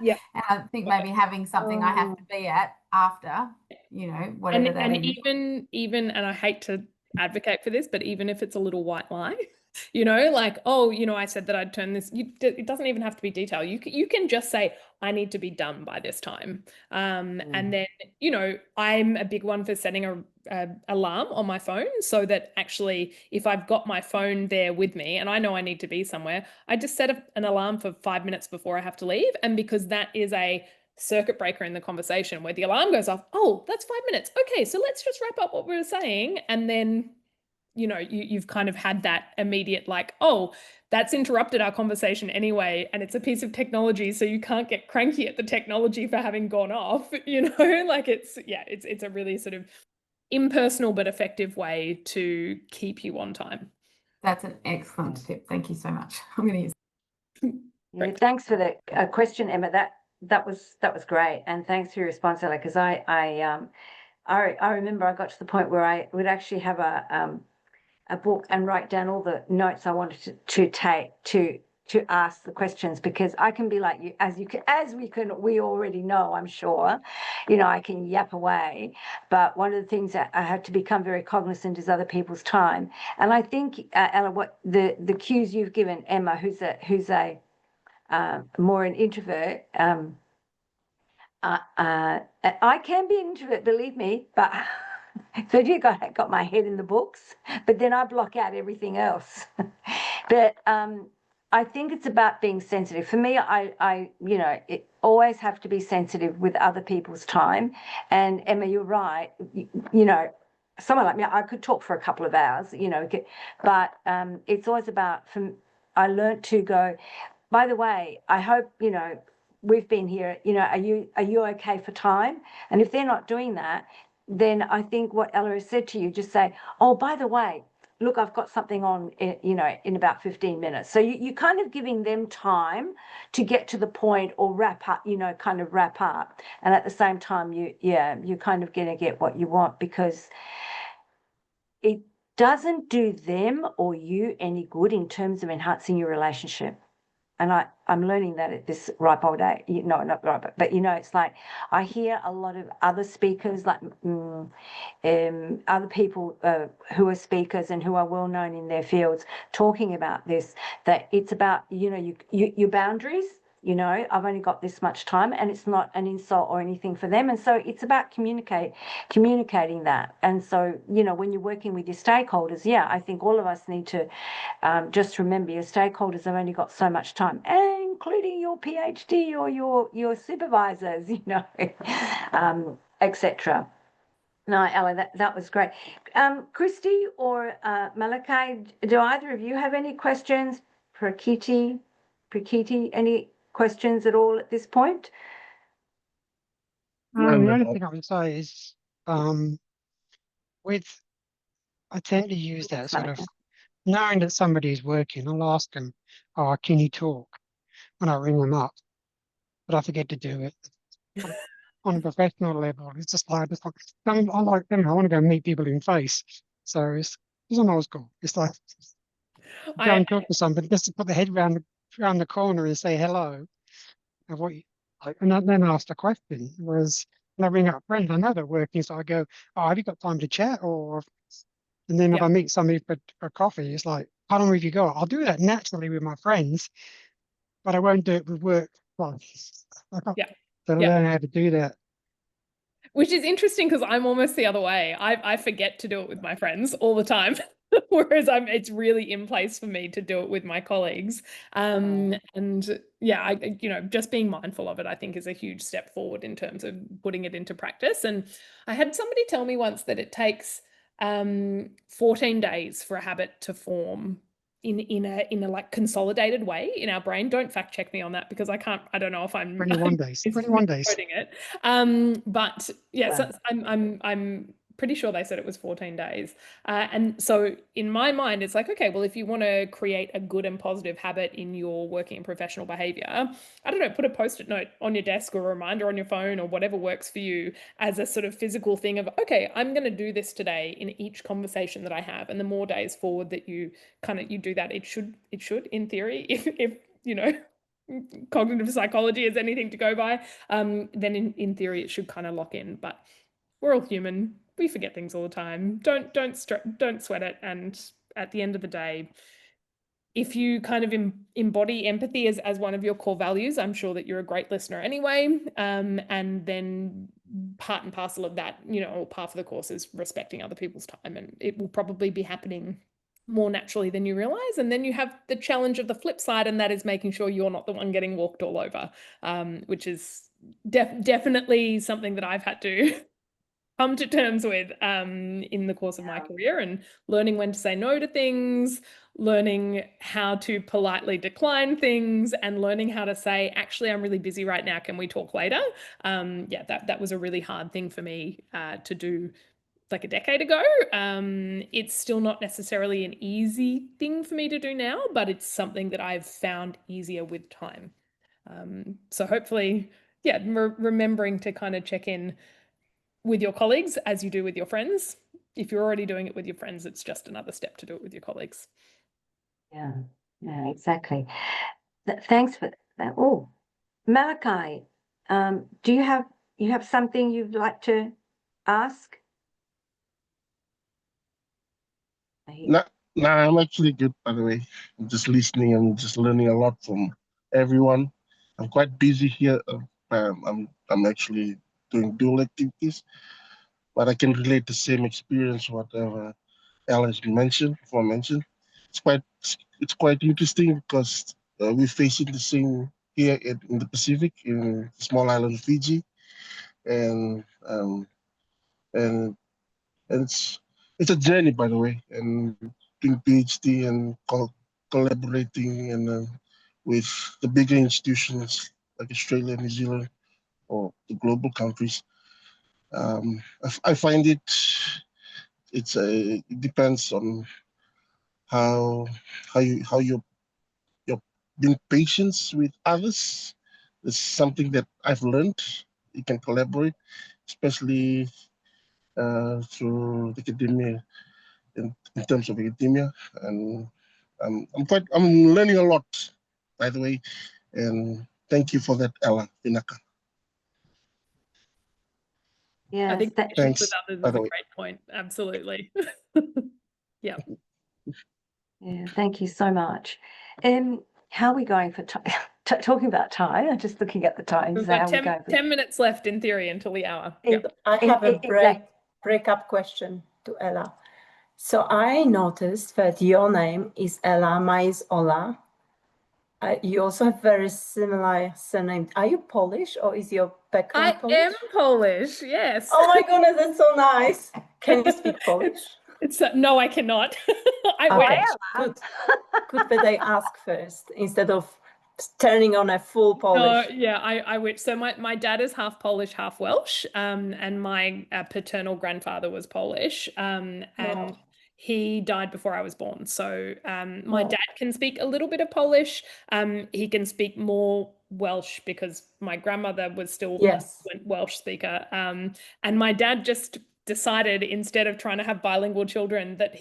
Yeah. And I think maybe having something I have to be at after, whatever that and is. even and I hate to advocate for this, but even if it's a little white lie, like, oh, I said that I'd turn this, it doesn't even have to be detailed. You can just say, I need to be done by this time. And then, I'm a big one for setting a alarm on my phone so that actually if I've got my phone there with me and I know I need to be somewhere, I just set an alarm for 5 minutes before I have to leave. And because that is a circuit breaker in the conversation where the alarm goes off, oh, that's 5 minutes. Okay, so let's just wrap up what we were saying. And then, you've kind of had that immediate like, oh, that's interrupted our conversation anyway. And it's a piece of technology, so you can't get cranky at the technology for having gone off, like it's a really sort of impersonal but effective way to keep you on time. That's an excellent tip. Thank you so much. I'm going to use. Yeah, thanks for the question, Emma. That was great, and thanks for your response, Ella. Because I remember I got to the point where I would actually have a book and write down all the notes I wanted to take to ask the questions, because I can be like you, we already know, I'm sure, I can yap away. But one of the things that I have to become very cognizant is other people's time. And I think, Ella, what the cues you've given Emma, who's a more an introvert, I can be an introvert, believe me, but so you got my head in the books, but then I block out everything else. But I think it's about being sensitive. For me, it always have to be sensitive with other people's time. And Emma, you're right. Someone like me, I could talk for a couple of hours, but it's always about, I learned to go, by the way, I hope, we've been here, are you okay for time? And if they're not doing that, then I think what Ella has said to you, just say, oh, by the way, look, I've got something on, in about 15 minutes. So you kind of giving them time to get to the point or wrap up, kind of wrap up. And at the same time, you're kind of going to get what you want, because it doesn't do them or you any good in terms of enhancing your relationship. And I'm learning that at this ripe old age. No, not ripe, but it's like I hear a lot of other speakers, like other people who are speakers and who are well known in their fields, talking about this. That it's about your boundaries. I've only got this much time, and it's not an insult or anything for them. And so it's about communicating that. And so when you're working with your stakeholders, I think all of us need to just remember your stakeholders have only got so much time, including your PhD or your supervisors, etc. No, Ella, that was great. Christy or Malachi, do either of you have any questions? Prakiti, any questions at all at this point? The only thing I would say is, with I tend to use that sort of knowing that somebody is working. I'll ask them, "Oh, can you talk?" when I ring them up, but I forget to do it. On a professional level, it's just like I like them. I want to go meet people in face, so it's an old school. It's like go I and talk to somebody just to put the head around the corner and say hello. And what you, like, and then ask the question. Whereas when I ring up friends, I know they're working, so I go, "Oh, have you got time to chat?" And then if Yeah. I meet somebody for coffee, it's like, "How long have you got?" I'll do that naturally with my friends, but I won't do it with work. Well, Yeah. to Yeah. learn how to do that. Which is interesting because I'm almost the other way. I forget to do it with my friends all the time. Whereas it's really in place for me to do it with my colleagues. And yeah, just being mindful of it, I think is a huge step forward in terms of putting it into practice. And I had somebody tell me once that it takes 14 days for a habit to form in a like consolidated way in our brain. Don't fact check me on that because I don't know if I'm 21 days. 21 days. quoting it. But yeah, so I'm pretty sure they said it was 14 days. And so in my mind, it's like, okay, well, if you want to create a good and positive habit in your working and professional behavior, I don't know, put a post-it note on your desk or a reminder on your phone or whatever works for you as a sort of physical thing of, okay, I'm going to do this today in each conversation that I have. And the more days forward that you do that, it should in theory, if cognitive psychology is anything to go by, then in theory it should kind of lock in. But we're all human. We forget things all the time. Don't sweat it. And at the end of the day, if you kind of embody empathy as one of your core values, I'm sure that you're a great listener anyway. And then part and parcel of that, or part of the course is respecting other people's time, and it will probably be happening more naturally than you realize. And then you have the challenge of the flip side, and that is making sure you're not the one getting walked all over, which is definitely something that I've had to come to terms with in the course of my career, and learning when to say no to things, learning how to politely decline things, and learning how to say, actually, I'm really busy right now. Can we talk later? Yeah, that was a really hard thing for me to do like a decade ago. It's still not necessarily an easy thing for me to do now, but it's something that I've found easier with time. So hopefully, yeah, remembering to kind of check in with your colleagues as you do with your friends. If you're already doing it with your friends, it's just another step to do it with your colleagues. Yeah, exactly. Thanks for that. Oh, Malachi, do you have something you'd like to ask? No, no, I'm actually good, by the way. I'm just listening and just learning a lot from everyone. I'm quite busy here. I'm actually doing dual activities, but I can relate the same experience whatever Alice mentioned. It's quite interesting because we're facing the same here in the Pacific, in the small island of Fiji, and and it's a journey, by the way, and doing PhD and collaborating and with the bigger institutions like Australia, New Zealand, or the global countries. I find it depends on how you're being patient with others. It's something that I've learned. You can collaborate, especially through academia, in terms of academia, and I'm learning a lot, by the way, and thank you for that, Ella Pinaka. I think Yes, patience with Thanks, others by is the a way. great point. Absolutely. Yeah. yeah, thank you so much. How are we going for time? Talking about time, I'm just looking at the time. We've So how got are we 10, going for 10 minutes left in theory until the hour. In- Yeah. I have a exactly. breakup question to Ella. So I noticed that your name is Ella, mine is Ola. You also have very similar surname. Are you Polish or is your background I Polish? am Polish, yes. Oh my goodness, that's so nice. Can you speak Polish? No, I cannot. I Okay, wish. good. Good that I ask first instead of turning on a full No, Polish. yeah, I wish. So my dad is half Polish, half Welsh, and my paternal grandfather was Polish, and Wow. he died before I was born. So my Oh. dad can speak a little bit of Polish. He can speak more Welsh because my grandmother was still a Yes. fluent Welsh speaker. And my dad just decided instead of trying to have bilingual children that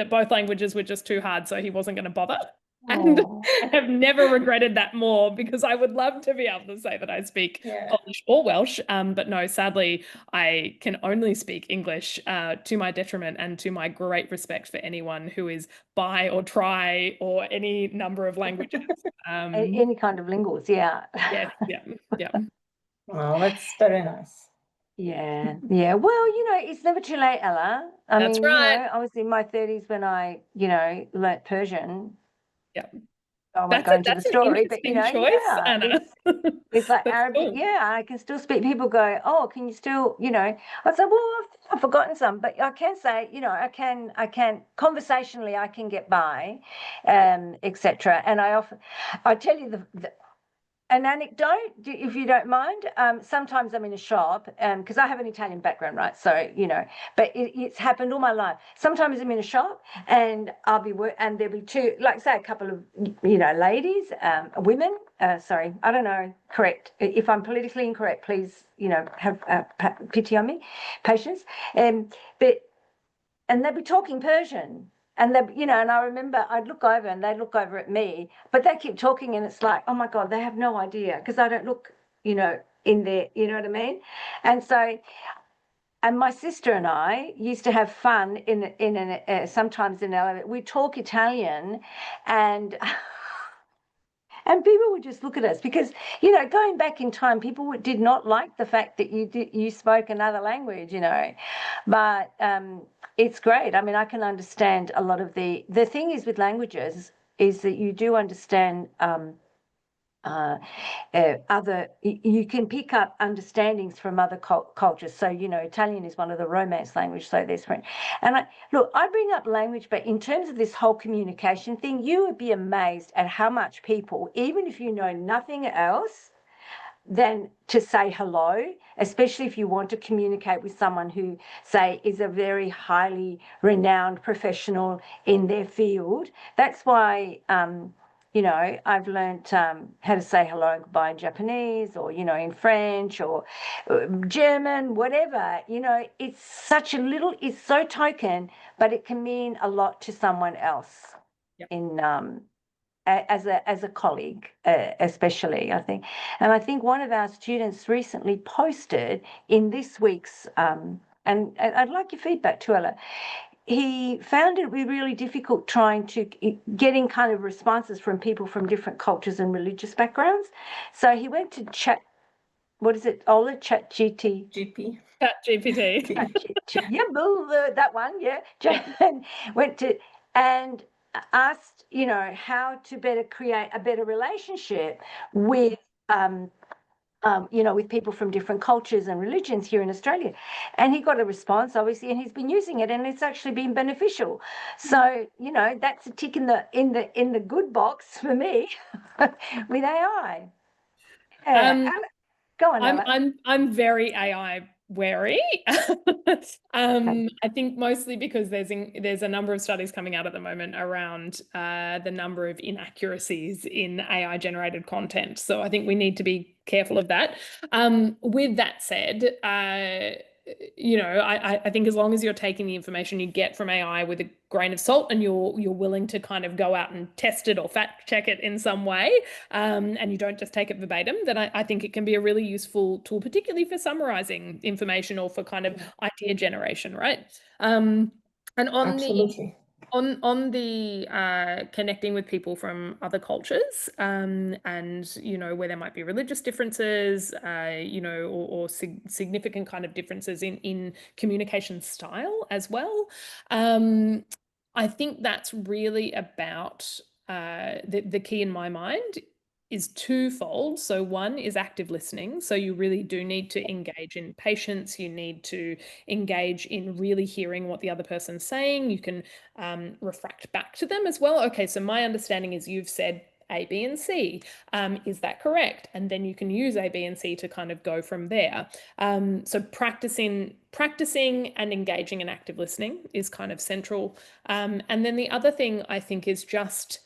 both languages were just too hard, so he wasn't going to bother. And Oh. I have never regretted that more because I would love to be able to say that I speak Yeah. Polish or Welsh. But no, sadly, I can only speak English to my detriment and to my great respect for anyone who is bi or tri or any number of languages. Any kind of linguals, yeah. Yeah. Wow, that's very nice. Yeah. Well, it's never too late, Ella. I That's mean, right. I was in my 30s when I, learnt Persian. Yeah. I won't go into the That's an story, but interesting choice, Anna. it's like That's Arabic. cool. Yeah, I can still speak. People go, "Oh, can you still?" I say, "Well, I've forgotten some, but I can say, I can conversationally, I can get by, etc." And I tell you an anecdote, if you don't mind. Sometimes I'm in a shop, because I have an Italian background, right? So, but it's happened all my life. Sometimes I'm in a shop and I'll be and there'll be two, like say a couple of, ladies, women, sorry, I don't know, correct. If I'm politically incorrect, please, have pity on me, patience. And they'd be talking Persian. And and I remember I'd look over and they'd look over at me, but they keep talking and it's like, oh my God, they have no idea because I don't look, in there, you know what I mean? And so, and my sister and I used to have fun sometimes in elevator. We talk Italian and and people would just look at us because, going back in time, people did not like the fact that you spoke another language, But it's great. I mean, I can understand a lot of the thing is with languages is that you do understand you can pick up understandings from other cultures. So, Italian is one of the Romance language, so there's French. And I bring up language, but in terms of this whole communication thing, you would be amazed at how much people, even if you know nothing else than to say hello, especially if you want to communicate with someone who, say, is a very highly renowned professional in their field. That's why I've learned how to say hello and goodbye in Japanese or, in French or German, whatever. It's it's so token, but it can mean a lot to someone else. Yep. In as a colleague, especially, I think. And I think one of our students recently posted in this week's, and I'd like your feedback too, Ella. He found it really difficult trying to getting kind of responses from people from different cultures and religious backgrounds. So he went to what is it, Ola? GP. ChatGPT. Yeah, that one, yeah. And went to and asked, how to better create a better relationship with with people from different cultures and religions here in Australia. And he got a response, obviously, and he's been using it and it's actually been beneficial. So, that's a tick in the good box for me with AI. Yeah. Go on, Ella. I'm very AI wary. I think mostly because there's a number of studies coming out at the moment around the number of inaccuracies in AI generated content. So I think we need to be careful of that. With that said, I think as long as you're taking the information you get from AI with a grain of salt and you're willing to kind of go out and test it or fact check it in some way, and you don't just take it verbatim, then I think it can be a really useful tool, particularly for summarizing information or for kind of idea generation, right? And on Absolutely. on the connecting with people from other cultures, and where there might be religious differences, or significant kind of differences in communication style as well. I think that's really about the key in my mind is twofold. So one is active listening. So you really do need to engage in patience. You need to engage in really hearing what the other person's saying. You can refract back to them as well. Okay, so my understanding is you've said A, B, and C. Is that correct? And then you can use A, B, and C to kind of go from there. So practicing and engaging in active listening is kind of central. And then the other thing I think is just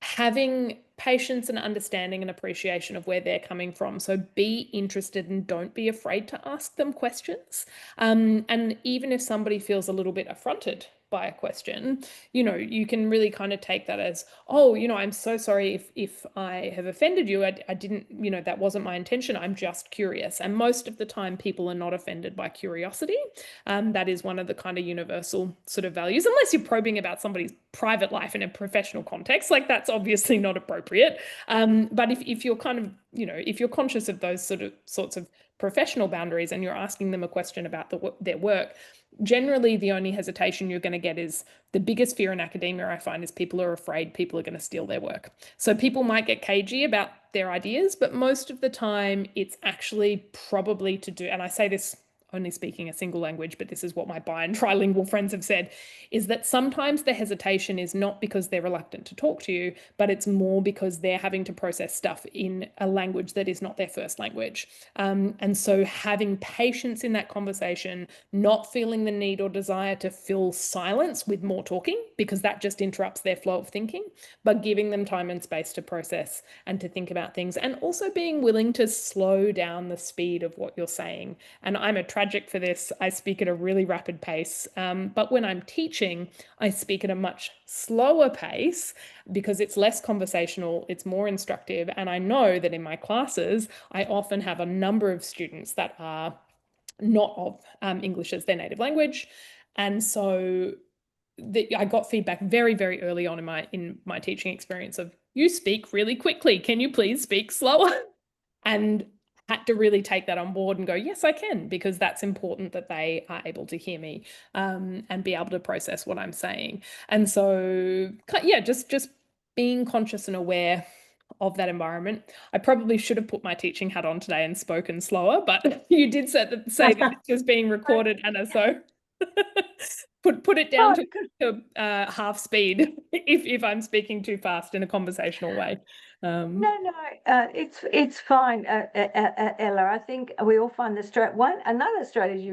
having patience and understanding and appreciation of where they're coming from. So be interested and don't be afraid to ask them questions. And even if somebody feels a little bit affronted by a question, you can really kind of take that as, oh, I'm so sorry if I have offended you. I didn't, that wasn't my intention. I'm just curious. And most of the time people are not offended by curiosity. That is one of the kind of universal sort of values, unless you're probing about somebody's private life in a professional context, like that's obviously not appropriate. But if you're kind of, if you're conscious of those sorts of professional boundaries and you're asking them a question about their work, generally the only hesitation you're going to get is the biggest fear in academia, I find, is people are afraid people are going to steal their work. So people might get cagey about their ideas, but most of the time it's actually probably to do, and I say this only speaking a single language, but this is what my bi and trilingual friends have said, is that sometimes the hesitation is not because they're reluctant to talk to you, but it's more because they're having to process stuff in a language that is not their first language. And so having patience in that conversation, not feeling the need or desire to fill silence with more talking, because that just interrupts their flow of thinking, but giving them time and space to process and to think about things, and also being willing to slow down the speed of what you're saying. And I'm a tragic for this. I speak at a really rapid pace, but when I'm teaching, I speak at a much slower pace because it's less conversational, it's more instructive, and I know that in my classes, I often have a number of students that are not of English as their native language, and so I got feedback very, very early on in my teaching experience of, you speak really quickly, can you please speak slower? And had to really take that on board and go, yes, I can, because that's important that they are able to hear me and be able to process what I'm saying. And so, yeah, just being conscious and aware of that environment. I probably should have put my teaching hat on today and spoken slower, but you did say that this was being recorded, Anna, so put it down to half speed if I'm speaking too fast in a conversational way. No, it's fine, Ella. I think we all find another strategy,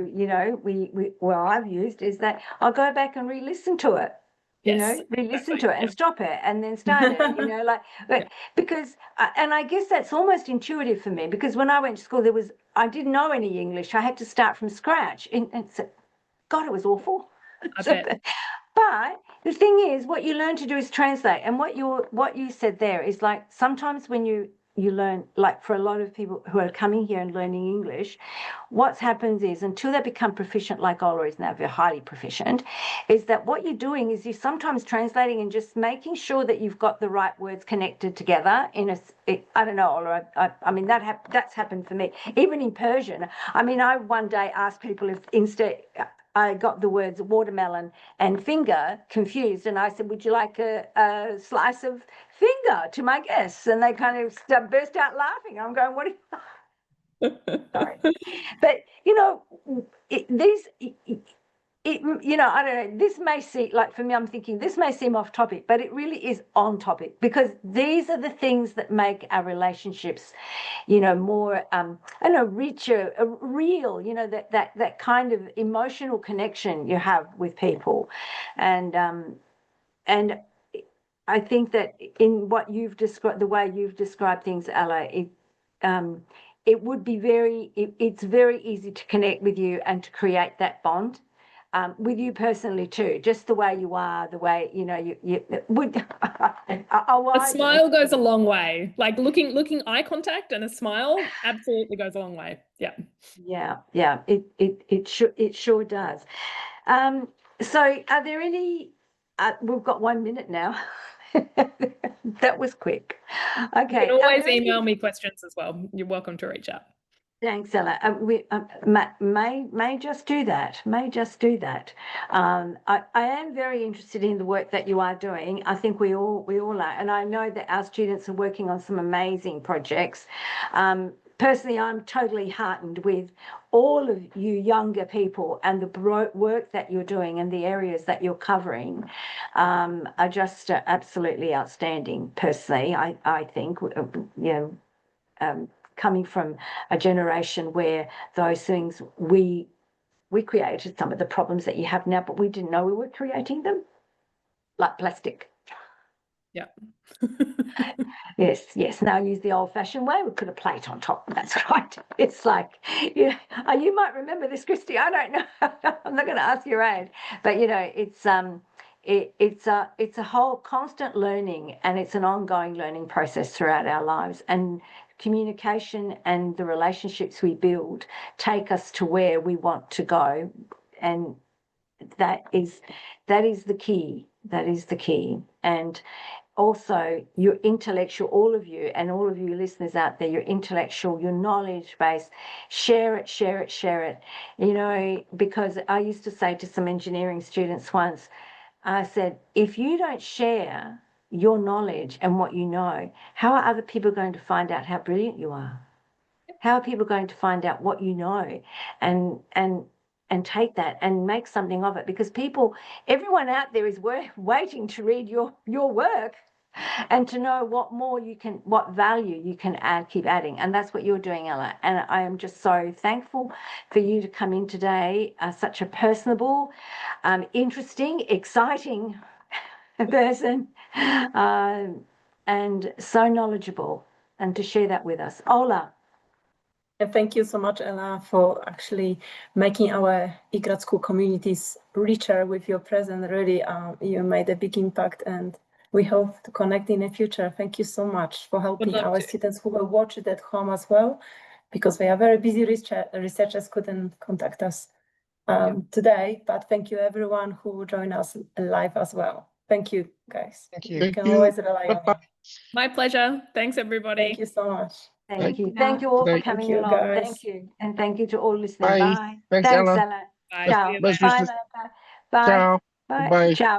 I've used is that I'll go back and re-listen to it. Re-listen to it and stop it and then start it, because, and I guess that's almost intuitive for me, because when I went to school, I didn't know any English. I had to start from scratch, and God, it was awful. But the thing is, what you learn to do is translate. And what you said there is, like, sometimes when you learn, like for a lot of people who are coming here and learning English, what happens is, until they become proficient, like Ola is now, very highly proficient, is that what you're doing is you're sometimes translating and just making sure that you've got the right words connected together I don't know, Ola, I mean, that's happened for me. Even in Persian, I mean, I one day asked people if instead I got the words watermelon and finger confused, and I said, would you like a slice of finger to my guests? And they kind of burst out laughing. I'm going, what are you... Sorry. But, I don't know, this may seem, like for me, I'm thinking this may seem off topic, but it really is on topic, because these are the things that make our relationships, more, richer, real, that kind of emotional connection you have with people. And I think that in what you've described, the way you've described things, Ella, it would be it's very easy to connect with you and to create that bond. With you personally too, just the way you are, the way you would. A smile goes a long way. Like looking eye contact and a smile absolutely goes a long way. Yeah. Yeah. It sure does. So, are there any? We've got 1 minute now. That was quick. Okay. You can always email me questions as well. You're welcome to reach out. Thanks, Ella. We may just do that. May just do that. I am very interested in the work that you are doing. I think we all are, and I know that our students are working on some amazing projects. Personally, I'm totally heartened with all of you younger people and the work that you're doing and the areas that you're covering are just absolutely outstanding. Personally, I think coming from a generation where those things we created some of the problems that you have now, but we didn't know we were creating them, like plastic. Yeah. Yes. Now use the old-fashioned way. We put a plate on top. That's right. It's like, you might remember this, Christy. I don't know. I'm not going to ask your age, but it's a whole constant learning, and it's an ongoing learning process throughout our lives. And communication and the relationships we build take us to where we want to go, and that is the key. That is the key. And also your intellectual, all of you listeners out there, your intellectual, your knowledge base, share it. Because I used to say to some engineering students once, I said, if you don't share your knowledge and what you know, how are other people going to find out how brilliant you are? How are people going to find out what you know and take that and make something of it? Because everyone out there is waiting to read your work and to know what value you can keep adding. And that's what you're doing, Ella. And I am just so thankful for you to come in today, such a personable, interesting, exciting person, and so knowledgeable, and to share that with us. Ola. And thank you so much, Ella, for actually making our eGrad school communities richer with your presence. Really, you made a big impact, and we hope to connect in the future. Thank you so much for helping our students who will watch it at home as well, because we are very busy researchers couldn't contact us today. But thank you everyone who joined us live as well. Thank you, guys. Thank you. You can always rely on me. My pleasure. Thanks, everybody. Thank you so much. Thank you. Thank you all for coming along. Guys. Thank you. And thank you to all listening. Bye. Bye. Thanks, Thanks, Ella. Ella. Bye. Ciao. See you Bye, later. Ella. Bye. Ciao. Bye. Bye. Ciao.